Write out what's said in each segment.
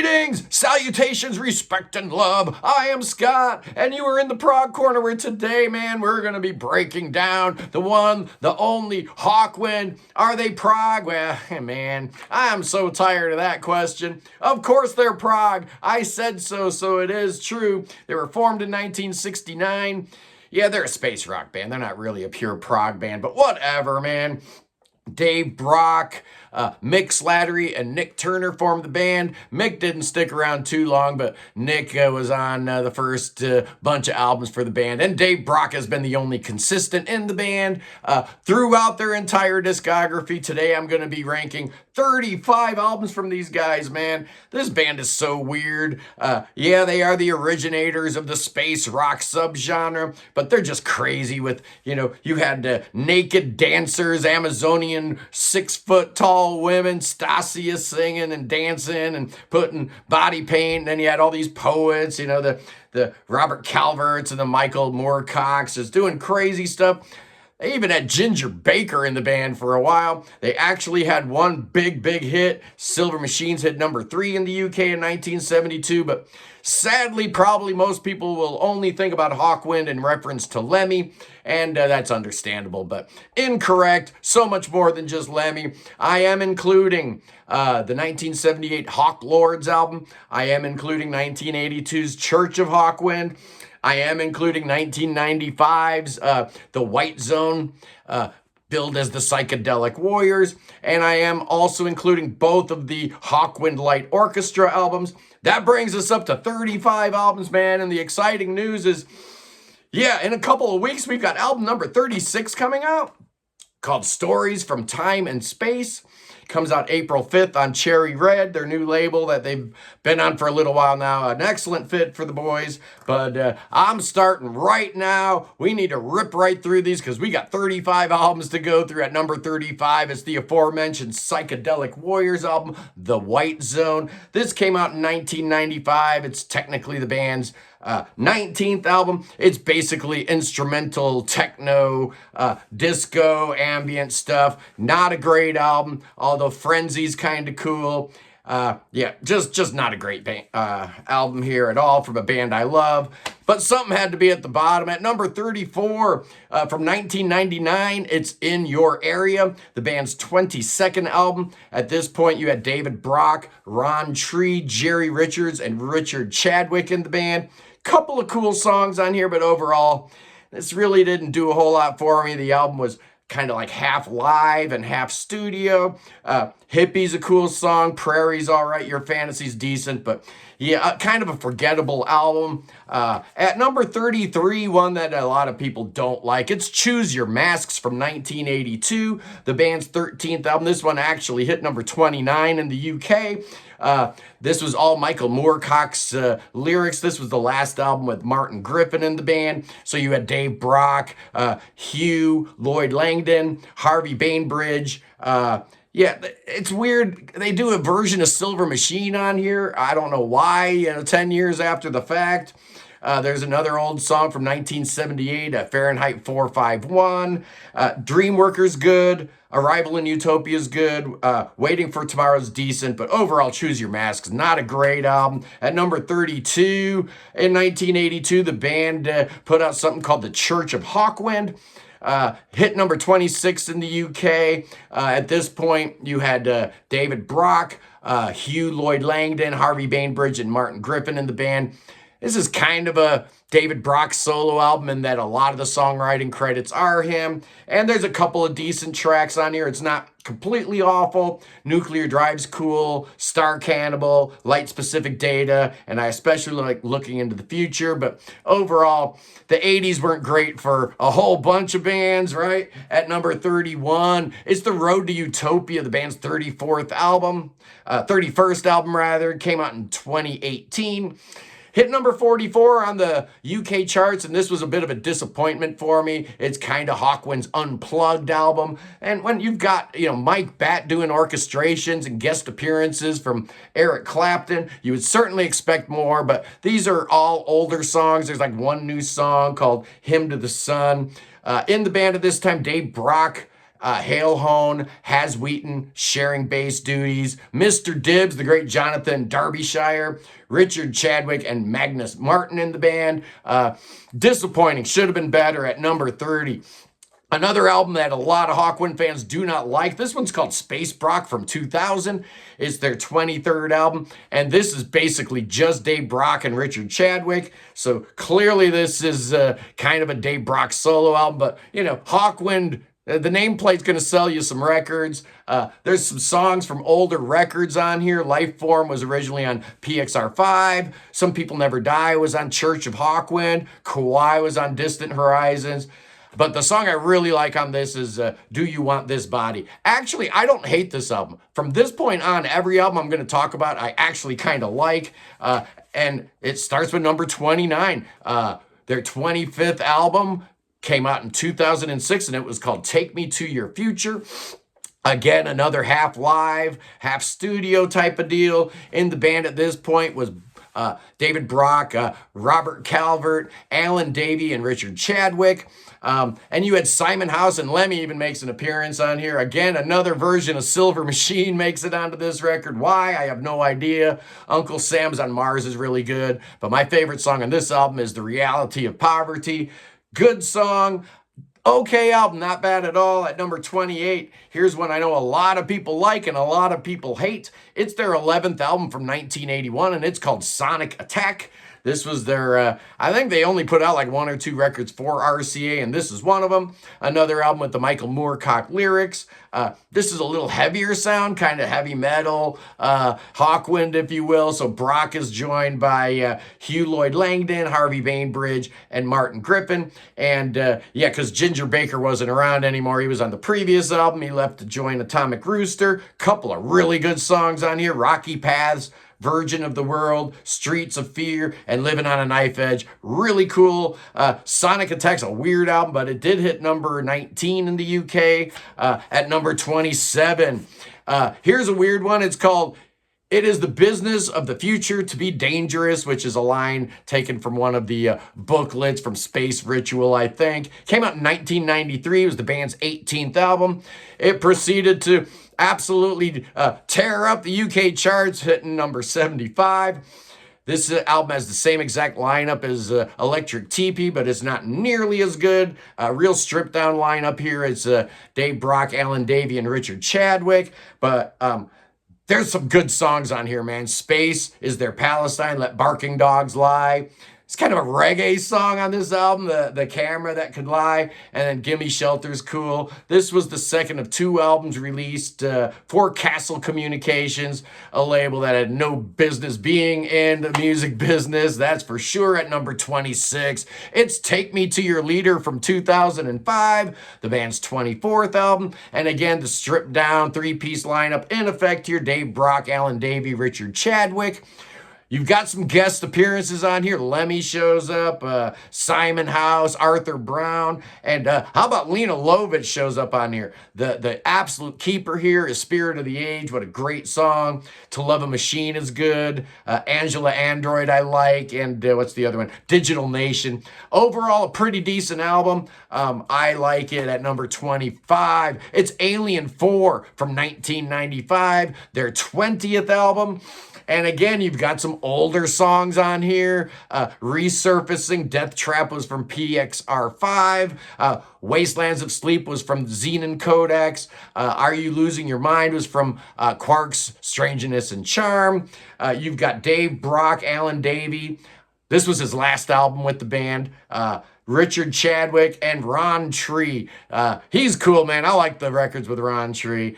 Greetings, salutations, respect, and love. I am Scott, and you are in the Prog Corner, where today, man, we're going to be breaking down the one, the only Hawkwind. Are they Prog? Well, man, I am so tired of that question. Of course they're Prog. I said so, so it is true. They were formed in 1969. Yeah, they're a space rock band. They're not really a pure prog band, but whatever, man. Dave Brock, Mick Slattery, and Nick Turner formed the band. Mick didn't stick around too long, but Nick was on the first bunch of albums for the band. And Dave Brock has been the only consistent in the band throughout their entire discography. Today I'm going to be ranking 35 albums from these guys, man. This band is so weird. Yeah, they are the originators of the space rock subgenre, but they're just crazy with, you had naked dancers, Amazonian 6-foot-tall women, Stasia singing and dancing and putting body paint. And then you had all these poets, the Robert Calverts and the Michael Moorcocks just doing crazy stuff. They even had Ginger Baker in the band for a while. They actually had one big hit. Silver Machines hit number 3 in the UK in 1972, but sadly, probably most people will only think about Hawkwind in reference to Lemmy, and that's understandable, but incorrect. So much more than just Lemmy. I am including the 1978 Hawk Lords album. I am including 1982's Church of Hawkwind. I am including 1995's The White Zone, billed as the Psychedelic Warriors, and I am also including both of the Hawkwind Light Orchestra albums. That brings us up to 35 albums, man, and the exciting news is, yeah, in a couple of weeks, we've got album number 36 coming out, called Stories from Time and Space. Comes out April 5th on Cherry Red, their new label that they've been on for a little while now. An excellent fit for the boys, but I'm starting right now. We need to rip right through these because we got 35 albums to go through. At number 35 is the aforementioned Psychedelic Warriors album, The White Zone. This came out in 1995. It's technically the band's 19th album. It's basically instrumental techno, disco, ambient stuff. Not a great album, although Frenzy's kind of cool. Yeah, just not a great album here at all from a band I love. But something had to be at the bottom. At number 34, from 1999, it's In Your Area, the band's 22nd album. At this point, you had David Brock, Ron Tree, Jerry Richards, and Richard Chadwick in the band. Couple of cool songs on here, but overall, this really didn't do a whole lot for me. The album was kind of like half live and half studio. Hippie's a cool song. Prairie's all right. Your Fantasy's decent, but yeah, kind of a forgettable album. At number 33, one that a lot of people don't like, it's Choose Your Masks from 1982, the band's 13th album. This one actually hit number 29 in the UK. This was all Michael Moorcock's lyrics. This was the last album with Martin Griffin in the band. So you had Dave Brock, Hugh, Lloyd Langdon, Harvey Bainbridge. Yeah, it's weird. They do a version of Silver Machine on here. I don't know why, 10 years after the fact. There's another old song from 1978, Fahrenheit 451. Dreamworker's good. Arrival in Utopia's good. Waiting for Tomorrow's decent. But overall, Choose Your Masks, not a great album. At number 32, in 1982, the band put out something called The Church of Hawkwind. Hit number 26 in the UK. At this point, you had David Brock, Hugh Lloyd Langdon, Harvey Bainbridge, and Martin Griffin in the band. This is kind of a David Brock solo album in that a lot of the songwriting credits are him. And there's a couple of decent tracks on here. It's not completely awful. Nuclear Drive's cool. Star Cannibal, Light Specific Data, and I especially like Looking into the Future. But overall, the 80s weren't great for a whole bunch of bands, right? At number 31, it's The Road to Utopia, the band's 31st album, came out in 2018. Hit number 44 on the UK charts, and this was a bit of a disappointment for me. It's kind of Hawkwind's Unplugged album. And when you've got, Mike Batt doing orchestrations and guest appearances from Eric Clapton, you would certainly expect more, but these are all older songs. There's like one new song called Hymn to the Sun. In the band at this time, Dave Brock, Hale Hone, Has Wheaton sharing bass duties, Mr. Dibbs, the great Jonathan Derbyshire, Richard Chadwick, and Magnus Martin in the band. Disappointing, should have been better at number 30. Another album that a lot of Hawkwind fans do not like. This one's called Space Brock from 2000. It's their 23rd album. And this is basically just Dave Brock and Richard Chadwick. So clearly this is kind of a Dave Brock solo album. But, you know, Hawkwind, the nameplate's going to sell you some records. There's some songs from older records on here. Lifeform was originally on PXR5. Some People Never Die was on Church of Hawkwind. Kauai was on Distant Horizons. But the song I really like on this is Do You Want This Body? Actually, I don't hate this album. From this point on, every album I'm going to talk about, I actually kind of like. And it starts with number 29. Their 25th album came out in 2006, and it was called Take Me to Your Future. Again, another half live, half studio type of deal. In the band at this point was David Brock, Robert Calvert, Alan Davey, and Richard Chadwick. And you had Simon House, and Lemmy even makes an appearance on here. Again, another version of Silver Machine makes it onto this record. Why? I have no idea. Uncle Sam's on Mars is really good. But my favorite song on this album is The Reality of Poverty. Good song. Okay album, not bad at all. At number 28, here's one I know a lot of people like and a lot of people hate. It's their 11th album from 1981, and it's called Sonic Attack. This was their, I think they only put out like 1 or 2 records for RCA, and this is one of them. Another album with the Michael Moorcock lyrics. This is a little heavier sound, kind of heavy metal, Hawkwind, if you will. So Brock is joined by Hugh Lloyd Langdon, Harvey Bainbridge, and Martin Griffin. And yeah, because Ginger Baker wasn't around anymore. He was on the previous album. He left to join Atomic Rooster. Couple of really good songs on here. Rocky Paths, Virgin of the World, Streets of Fear, and Living on a Knife Edge. Really cool. Sonic Attack's a weird album, but it did hit number 19 in the UK. At number 27, here's a weird one. It's called It Is the Business of the Future to Be Dangerous, which is a line taken from one of the booklets from Space Ritual, I think. Came out in 1993. It was the band's 18th album. It proceeded to absolutely tear up the UK charts, hitting number 75. This album has the same exact lineup as Electric Teepee, but it's not nearly as good. Real stripped down lineup here. It's Dave Brock, Alan Davey, and Richard Chadwick. But there's some good songs on here, man. Space is their Palestine, Let Barking Dogs Lie. It's kind of a reggae song on this album, the Camera That Could Lie, and then Gimme Shelter's cool. This was the second of 2 albums released for Castle Communications, a label that had no business being in the music business, that's for sure. At number 26, it's Take Me to Your Leader from 2005, the band's 24th album, and again, the stripped down 3-piece lineup in effect here. Dave Brock, Alan Davey, Richard Chadwick. You've got some guest appearances on here. Lemmy shows up, Simon House, Arthur Brown, and how about Lena Lovitch shows up on here? The absolute keeper here is Spirit of the Age. What a great song. To Love a Machine is good. Angela Android I like, and what's the other one? Digital Nation. Overall, a pretty decent album. I like it. At number 25, it's Alien 4 from 1995, their 20th album. And again, you've got some older songs on here. Resurfacing, Death Trap was from PXR5. Wastelands of Sleep was from Xenon Codex. Are You Losing Your Mind was from Quark's Strangeness and Charm. You've got Dave Brock, Alan Davey. This was his last album with the band. Richard Chadwick, and Ron Tree. He's cool, man. I like the records with Ron Tree.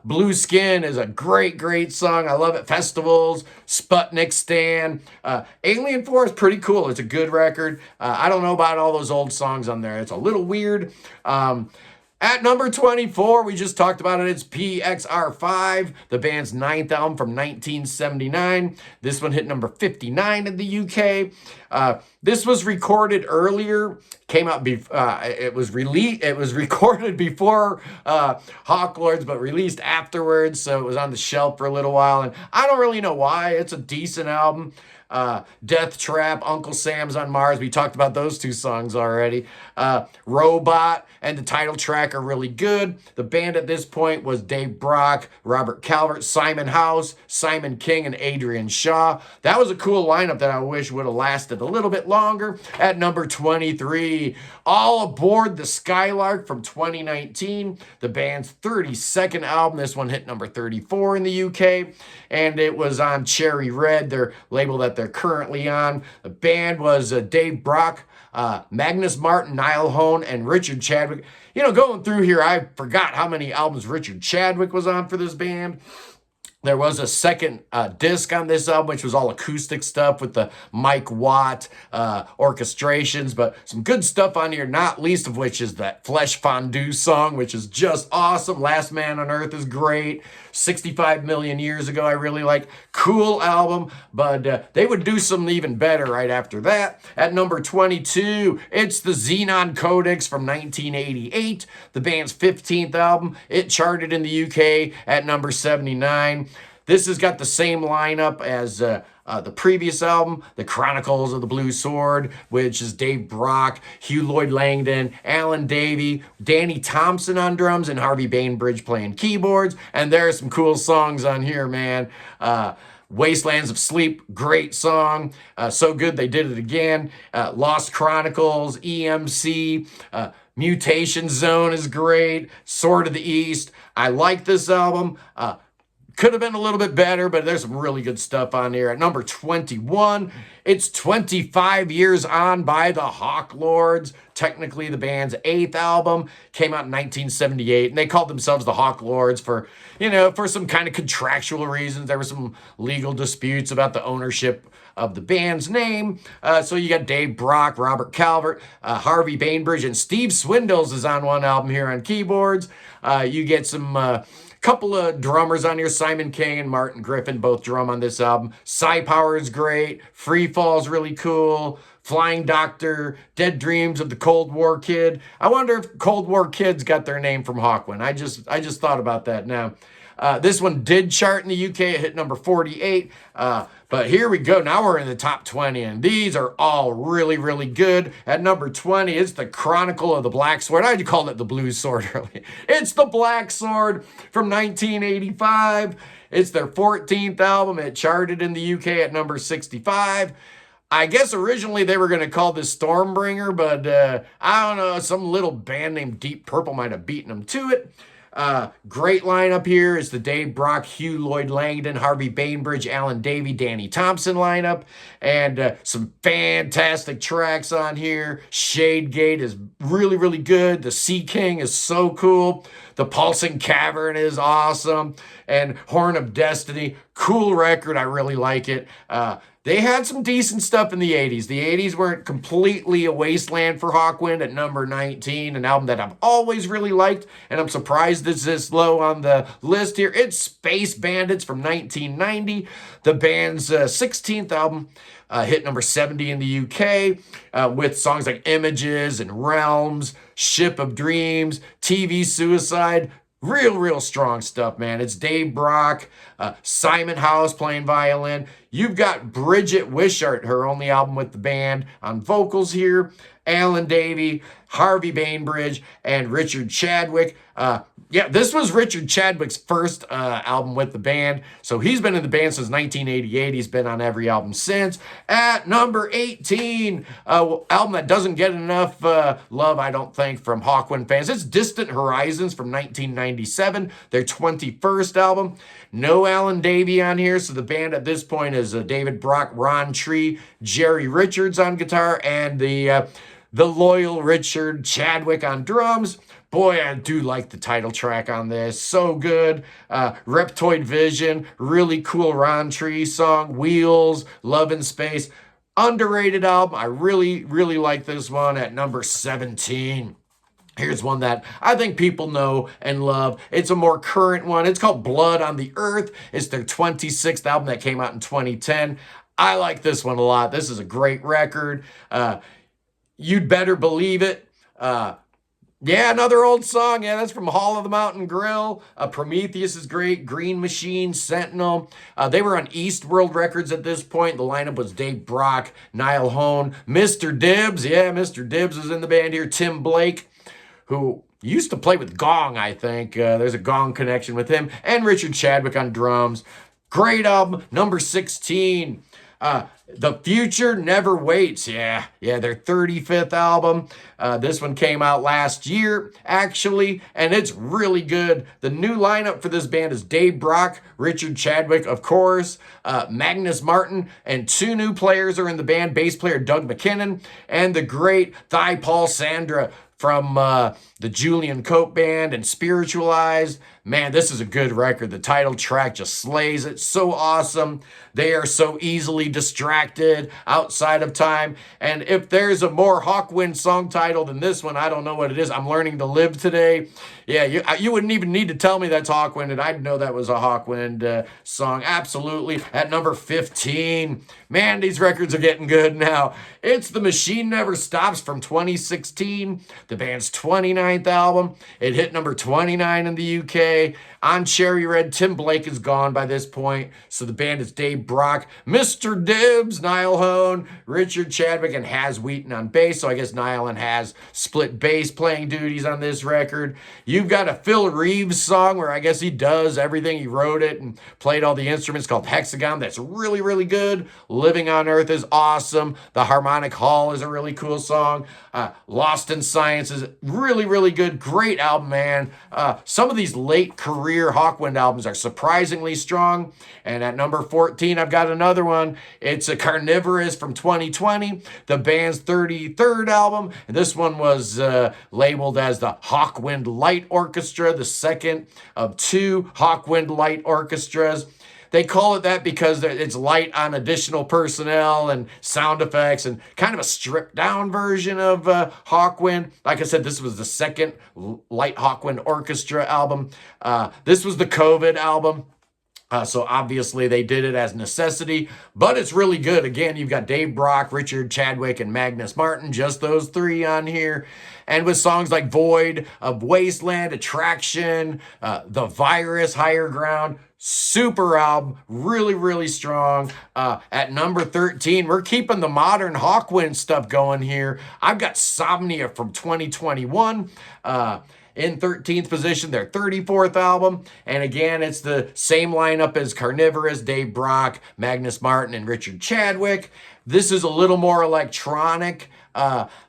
Blue Skin is a great, great song. I love it. Festivals, Sputnik Stan. Alien 4 is pretty cool. It's a good record. I don't know about all those old songs on there. It's a little weird. At number 24, we just talked about it. It's PXR5, the band's 9th album from 1979. This one hit number 59 in the UK. This was recorded earlier, came out it was released, it was recorded before Hawklords, but released afterwards, so it was on the shelf for a little while, and I don't really know why. It's a decent album. Death Trap, Uncle Sam's on Mars. We talked about those two songs already. Robot and the title track are really good. The band at this point was Dave Brock, Robert Calvert, Simon House, Simon King, and Adrian Shaw. That was a cool lineup that I wish would have lasted a little bit longer. At number 23, All Aboard the Skylark from 2019, the band's 32nd album. This one hit number 34 in the UK, and it was on Cherry Red, their label that they're currently on. The band was Dave Brock, Magnus Martin, Niall Hone, and Richard Chadwick. You know, going through here, I forgot how many albums Richard Chadwick was on for this band. There was a second disc on this album, which was all acoustic stuff with the Mike Watt orchestrations, but some good stuff on here, not least of which is that Flesh Fondue song, which is just awesome. Last Man on Earth is great. 65 Million Years Ago, I really like. Cool album, but they would do something even better right after that. At number 22, it's the Xenon Codex from 1988, the band's 15th album. It charted in the UK at number 79. This has got the same lineup as the previous album, The Chronicles of the Blue Sword, which is Dave Brock, Hugh Lloyd Langdon, Alan Davey, Danny Thompson on drums, and Harvey Bainbridge playing keyboards. And there are some cool songs on here, man. Wastelands of Sleep, great song. So good they did it again. Lost Chronicles, EMC, Mutation Zone is great. Sword of the East. I like this album. Could have been a little bit better, but there's some really good stuff on here. At number 21, it's 25 Years On by the Hawklords. Technically, the band's 8th album came out in 1978, and they called themselves the Hawklords for, for some kind of contractual reasons. There were some legal disputes about the ownership of the band's name. So you got Dave Brock, Robert Calvert, Harvey Bainbridge, and Steve Swindles is on one album here on keyboards. You get some couple of drummers on here, Simon King and Martin Griffin, both drum on this album. Psy Power is great. Free Fall's really cool. Flying Doctor, Dead Dreams of the Cold War Kid. I wonder if Cold War Kids got their name from Hawkwind. I just thought about that now. This one did chart in the UK. It hit number 48. But here we go. Now we're in the top 20, and these are all really, really good. At number 20, it's the Chronicle of the Black Sword. I called it the Blue Sword earlier. It's the Black Sword from 1985. It's their 14th album. It charted in the UK at number 65. I guess originally they were going to call this Stormbringer, but I don't know. Some little band named Deep Purple might have beaten them to it. Great lineup here is the Dave Brock, Hugh Lloyd Langdon, Harvey Bainbridge, Alan Davey, Danny Thompson lineup, and some fantastic tracks on here. Shadegate is really, really good. The Sea King is so cool. The Pulsing Cavern is awesome. And Horn of Destiny, cool record. I really like it. They had some decent stuff in the 80s. The 80s weren't completely a wasteland for Hawkwind at number 19, an album that I've always really liked, and I'm surprised it's this low on the list here. It's Space Bandits from 1990, the band's 16th album. Hit number 70 in the UK with songs like Images and Realms, Ship of Dreams, TV Suicide. Real strong stuff, man. It's Dave Brock, Simon House playing violin. You've got Bridget Wishart, her only album with the band, on vocals here. Alan Davey, Harvey Bainbridge, and Richard Chadwick. This was Richard Chadwick's first album with the band. So he's been in the band since 1988. He's been on every album since. At number 18, album that doesn't get enough love, I don't think, from Hawkwind fans. It's Distant Horizons from 1997, their 21st album. No Alan Davey on here, so the band at this point is David Brock, Ron Tree, Jerry Richards on guitar, and the loyal Richard Chadwick on drums. Boy, I do like the title track on this. So good. Reptoid Vision, really cool Ron Tree song. Wheels, Love in Space. Underrated album. I really like this one at number 17. Here's one that I think people know and love. It's a more current one. It's called Blood on the Earth. It's their 26th album that came out in 2010. I like this one a lot. This is a great record. You'd Better Believe It. Yeah, another old song. Yeah, that's from Hall of the Mountain Grill. Prometheus is great. Green Machine, Sentinel. They were on East World Records at this point. The lineup was Dave Brock, Niall Hohn, Mr. Dibbs. Yeah, Mr. Dibbs was in the band here. Tim Blake, who used to play with Gong, I think. There's a Gong connection with him. And Richard Chadwick on drums. Great album, number 16. The Future Never Waits. Yeah, their 35th album. This one came out last year, actually, and it's really good. The new lineup for this band is Dave Brock, Richard Chadwick, of course, Magnus Martin, and 2 new players are in the band, bass player Doug McKinnon, and the great Thigh Paul Sandra from the Julian Cope Band and Spiritualized. Man, this is a good record. The title track just slays it. So awesome. They are so easily distracted outside of time. And if there's a more Hawkwind song title than this one, I don't know what it is. I'm learning to live today. Yeah, you wouldn't even need to tell me that's Hawkwind, and I'd know that was a Hawkwind song. Absolutely. At number 15. Man, these records are getting good now. It's The Machine Never Stops from 2016, the band's 29th album. It hit number 29 in the UK. On Cherry Red, Tim Blake is gone by this point, so the band is Dave Brock, Mr. Dibbs, Niall Hohn, Richard Chadwick, and Haz Wheaton on bass. So I guess Niall and Haz split bass playing duties on this record. You've got a Phil Reeves song where I guess he does everything. He wrote it and played all the instruments, called Hexagon. That's really, really good. Living on Earth is awesome. The Harmonic Hall is a really cool song. Lost in Science is really, really good. Great album, man. Some of these late career Hawkwind albums are surprisingly strong. And at number 14, I've got another one. It's a Carnivorous from 2020, the band's 33rd album. And this one was labeled as the Hawkwind Light Orchestra, the second of 2 Hawkwind Light Orchestras. They call it that because it's light on additional personnel and sound effects and kind of a stripped down version of Hawkwind. Like I said, this was the second Light Hawkwind Orchestra album. This was the COVID album. So obviously they did it as necessity, but it's really good. Again, you've got Dave Brock, Richard Chadwick, and Magnus Martin, just those 3 on here. And with songs like Void of Wasteland, Attraction, The Virus, Higher Ground, super album, really, really strong. At number 13, we're keeping the modern Hawkwind stuff going here. I've got Somnia from 2021. In 13th position, their 34th album. And again, it's the same lineup as Carnivorous, Dave Brock, Magnus Martin, and Richard Chadwick. This is a little more electronic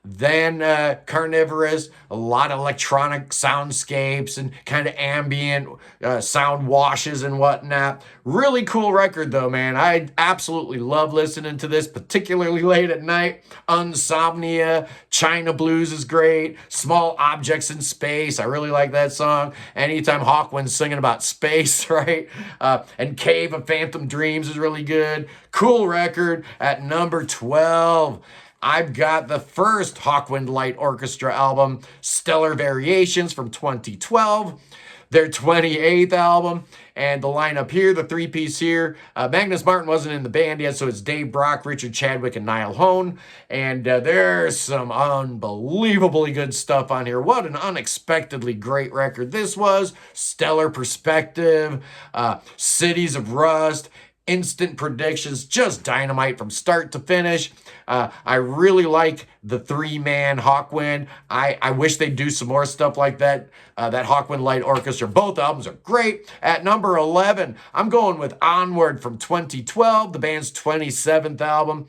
than Carnivorous. A lot of electronic soundscapes and kind of ambient sound washes and whatnot. Really cool record though, man. I absolutely love listening to this, particularly late at night. Insomnia, China Blues is great. Small Objects in Space, I really like that song. Anytime Hawkwind's singing about space, right? And Cave of Phantom Dreams is really good. Cool record. At number 12, I've got the first Hawkwind Light Orchestra album, Stellar Variations from 2012, their 28th album. And the lineup here, the 3-piece here, Magnus Martin wasn't in the band yet, so it's Dave Brock, Richard Chadwick, and Niall Hohn. And there's some unbelievably good stuff on here. What an unexpectedly great record this was. Stellar Perspective, Cities of Rust, Instant Predictions, just dynamite from start to finish. I really like the 3-man Hawkwind. I wish they'd do some more stuff like that. That Hawkwind Light Orchestra. Both albums are great. At number 11, I'm going with Onward from 2012, the band's 27th album.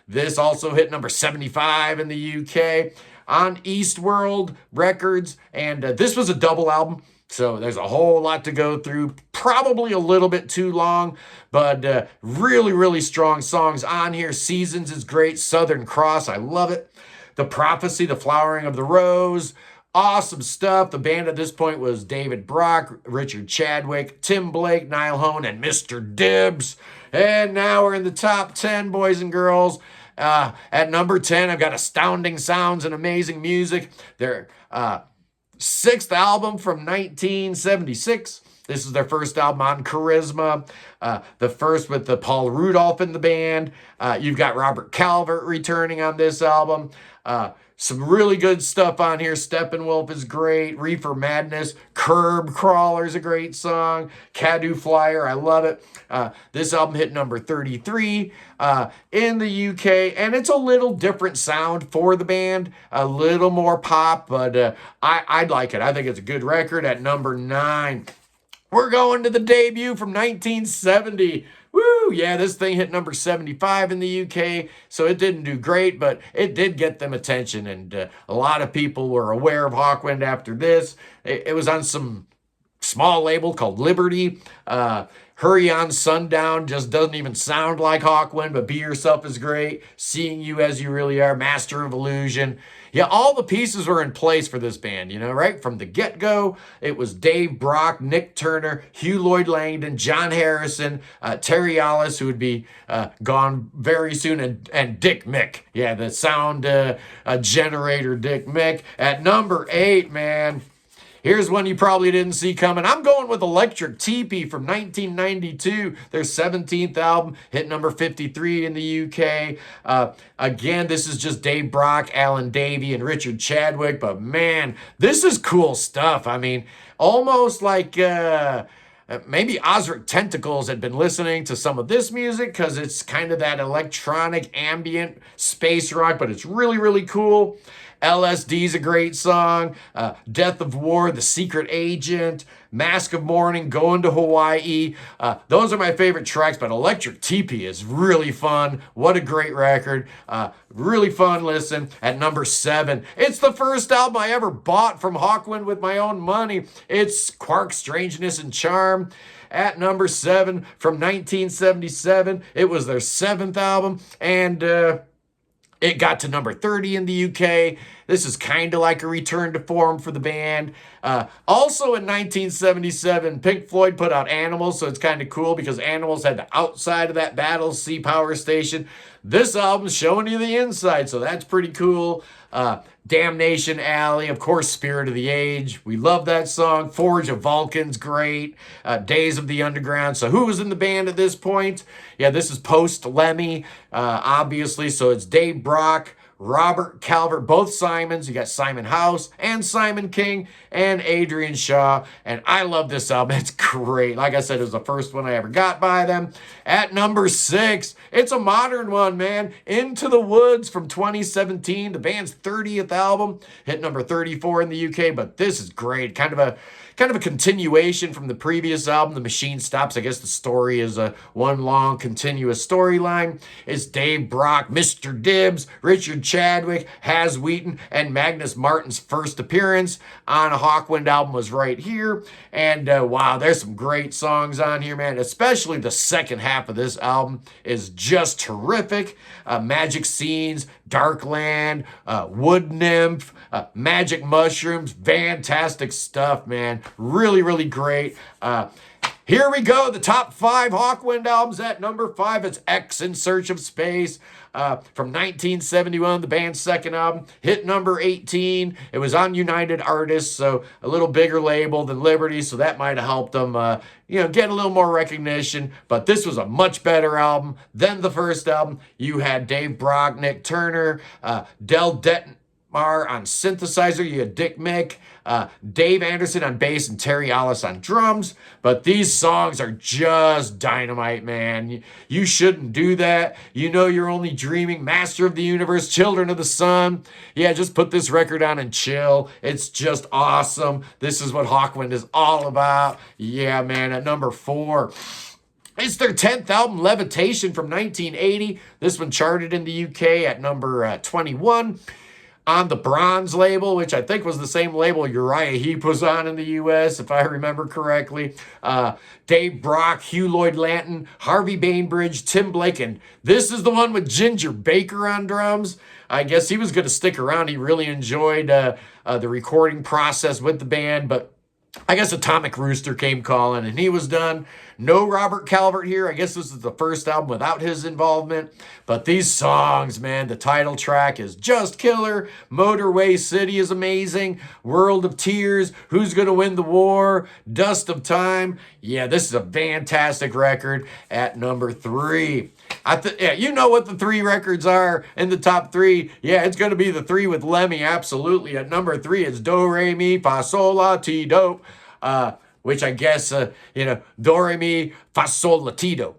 This also hit number 75 in the UK on East World Records. And this was a double album. So there's a whole lot to go through, probably a little bit too long, but really, really strong songs on here. Seasons is great. Southern Cross, I love it. The Prophecy, The Flowering of the Rose, awesome stuff. The band at this point was David Brock, Richard Chadwick, Tim Blake, Niall Hohn, and Mr. Dibbs. And now we're in the top 10, boys and girls. At number 10, I've got Astounding Sounds and Amazing Music. They're 6th album from 1976. This is their first album on Charisma, the first with the Paul Rudolph in the band. You've got Robert Calvert returning on this album. Some really good stuff on here. Steppenwolf is great. Reefer Madness. Curb Crawler is a great song. Cadu Flyer, I love it. This album hit number 33 in the UK, and it's a little different sound for the band. A little more pop, but I'd like it. I think it's a good record at number 9. We're going to the debut from 1970. Woo! Yeah, this thing hit number 75 in the UK, so it didn't do great, but it did get them attention, and a lot of people were aware of Hawkwind after this. It was on some small label called Liberty. Hurry on Sundown just doesn't even sound like Hawkwind, but Be Yourself is great. Seeing You As You Really Are, Master of Illusion. Yeah, all the pieces were in place for this band, right? From the get-go, it was Dave Brock, Nick Turner, Hugh Lloyd Langdon, John Harrison, Terry Allis, who would be gone very soon, and Dick Mick. Yeah, the sound generator Dick Mick. At number 8, man. Here's one you probably didn't see coming. I'm going with Electric Teepee from 1992. Their 17th album, hit number 53 in the UK. Again, this is just Dave Brock, Alan Davey, and Richard Chadwick. But man, this is cool stuff. I mean, almost like maybe Osric Tentacles had been listening to some of this music because it's kind of that electronic ambient space rock, but it's really, really cool. LSD's a great song. Death of War, The Secret Agent, Mask of Mourning, Going to Hawaii. Those are my favorite tracks, but Electric Teepee is really fun. What a great record. Really fun listen. At number 7, it's the first album I ever bought from Hawkwind with my own money. It's Quark, Strangeness, and Charm. At number 7 from 1977. It was their 7th album, and it got to number 30 in the UK. This is kind of like a return to form for the band. Also in 1977, Pink Floyd put out Animals, so it's kind of cool because Animals had the outside of that Battlesea power station. This album's showing you the inside, so that's pretty cool. Damnation Alley, of course, Spirit of the Age. We love that song. Forge of Vulcan's great. Days of the Underground. So who was in the band at this point? Yeah, this is post-Lemmy, obviously. So it's Dave Brock, Robert Calvert, both Simons. You got Simon House and Simon King and Adrian Shaw. And I love this album. It's great. Like I said, it was the first one I ever got by them. At number 6, it's a modern one, man. Into the Woods from 2017. The band's 30th album. Hit number 34 in the UK, but this is great. Kind of a continuation from the previous album, The Machine Stops. I guess the story is one long continuous storyline. It's Dave Brock, Mr. Dibbs, Richard Chadwick, Has Wheaton, and Magnus Martin's first appearance on a Hawkwind album was right here. And wow, there's some great songs on here, man. Especially the second half of this album is just terrific. Magic Scenes, Darkland, Wood Nymph, Magic Mushrooms, fantastic stuff, man. Really, really great. Here we go, the top 5 Hawkwind albums. At number 5, it's X in Search of Space. From 1971, the band's second album, hit number 18. It was on United Artists, so a little bigger label than Liberty, so that might have helped them, get a little more recognition. But this was a much better album than the first album. You had Dave Brock, Nick Turner, Del Detmar on synthesizer. You had Dick Mick, Dave Anderson on bass, and Terry Allis on drums. But these songs are just dynamite, man. You shouldn't do that. You know you're only dreaming. Master of the Universe, Children of the Sun. Yeah, just put this record on and chill. It's just awesome. This is what Hawkwind is all about. Yeah, man. At number 4, it's their 10th album, Levitation, from 1980. This one charted in the UK at number 21. On the Bronze label, which I think was the same label Uriah Heep was on in the U.S., if I remember correctly. Dave Brock, Hugh Lloyd Lanton, Harvey Bainbridge, Tim Blake, and this is the one with Ginger Baker on drums. I guess he was going to stick around. He really enjoyed the recording process with the band, but I guess Atomic Rooster came calling and he was done. No Robert Calvert here. I guess this is the first album without his involvement. But these songs, man, the title track is just killer. Motorway City is amazing. World of Tears, Who's Gonna Win the War, Dust of Time. Yeah, this is a fantastic record at number 3. Yeah, you know what the 3 records are in the top 3. Yeah, it's going to be the 3 with Lemmy, absolutely. At number 3, it's Do, Re, Mi, Fa, Sol, La, Ti, Do. Which I guess, Do, Re, Mi, Fa, Sol, La, Ti, Do.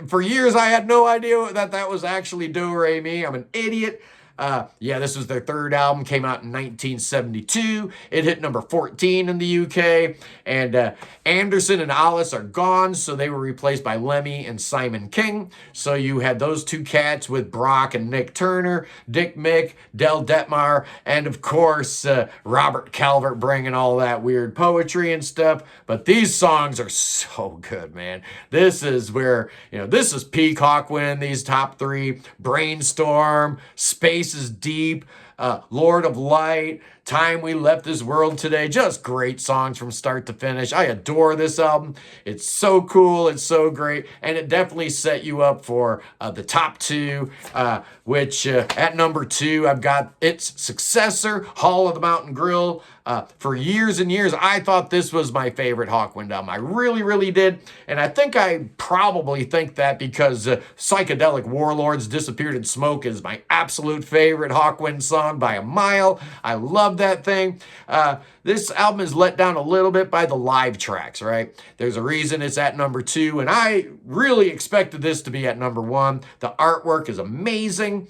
For years, I had no idea that was actually Do, Re, Mi. I'm an idiot. Yeah, this was their 3rd album, came out in 1972. It hit number 14 in the UK. And Anderson and Alice are gone, so they were replaced by Lemmy and Simon King. So you had those 2 cats with Brock and Nick Turner, Dick Mick, Del Detmar, and of course, Robert Calvert bringing all that weird poetry and stuff. But these songs are so good, man. This is where, this is peak Hawkwind, these top 3. Brainstorm, Space is Deep, Lord of Light, Time We Left This World Today. Just great songs from start to finish. I adore this album. It's so cool. It's so great. And it definitely set you up for the top 2, which at number 2, I've got its successor, Hall of the Mountain Grill. For years and years, I thought this was my favorite Hawkwind album. I really, really did. And I probably think that because Psychedelic Warlords Disappeared in Smoke is my absolute favorite Hawkwind song by a mile. I love that thing. This album is let down a little bit by the live tracks, right? There's a reason it's at number 2, and I really expected this to be at number 1. The artwork is amazing.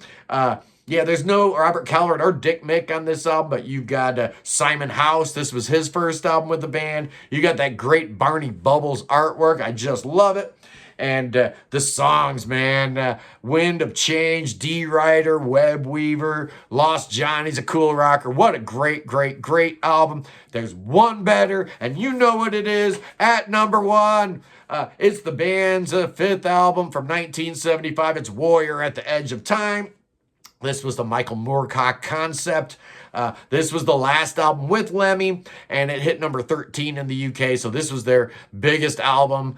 Yeah, there's no Robert Calvert or Dick Mick on this album, but you've got Simon House. This was his first album with the band. You got that great Barney Bubbles artwork. I just love it. And the songs, man, Wind of Change, D-Rider, Web Weaver, Lost Johnny's a cool rocker. What a great, great, great album. There's one better, and you know what it is. At number 1, it's the band's 5th album from 1975. It's Warrior at the Edge of Time. This was the Michael Moorcock concept. This was the last album with Lemmy, and it hit number 13 in the UK. So this was their biggest album.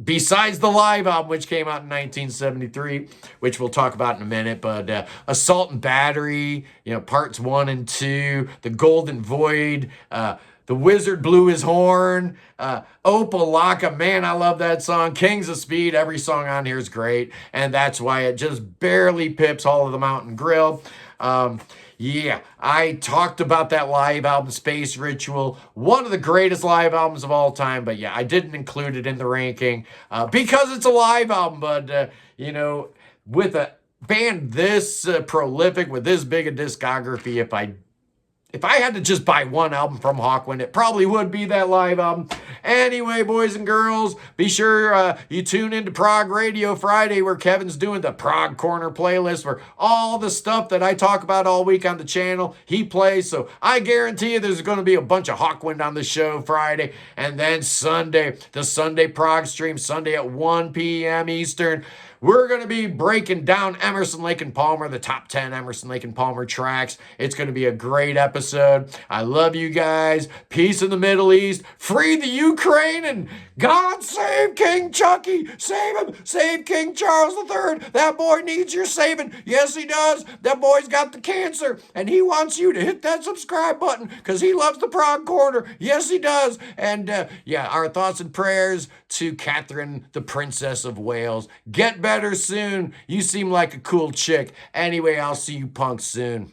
Besides the live album, which came out in 1973, which we'll talk about in a minute, but Assault and Battery, parts 1 and 2, The Golden Void, The Wizard Blew His Horn, Opalaka, man, I love that song. Kings of Speed, every song on here is great, and that's why it just barely pips Hall of the Mountain Grill. Yeah, I talked about that live album, Space Ritual, one of the greatest live albums of all time, but yeah, I didn't include it in the ranking because it's a live album, but, with a band this prolific, with this big a discography, if I had to just buy one album from Hawkwind, it probably would be that live album. Anyway, boys and girls, be sure you tune into Prog Radio Friday where Kevin's doing the Prog Corner playlist where all the stuff that I talk about all week on the channel, he plays. So I guarantee you there's going to be a bunch of Hawkwind on the show Friday. And then Sunday, the Sunday Prog stream, Sunday at 1 p.m. Eastern. We're going to be breaking down Emerson, Lake and Palmer, the top 10 Emerson, Lake and Palmer tracks. It's going to be a great episode. I love you guys. Peace in the Middle East. Free the Ukraine and God save King Chucky. Save him. Save King Charles III. That boy needs your saving. Yes, he does. That boy's got the cancer and he wants you to hit that subscribe button because he loves the Prog Corner. Yes, he does. And our thoughts and prayers to Catherine, the Princess of Wales. Get better soon. You seem like a cool chick. Anyway, I'll see you punks soon.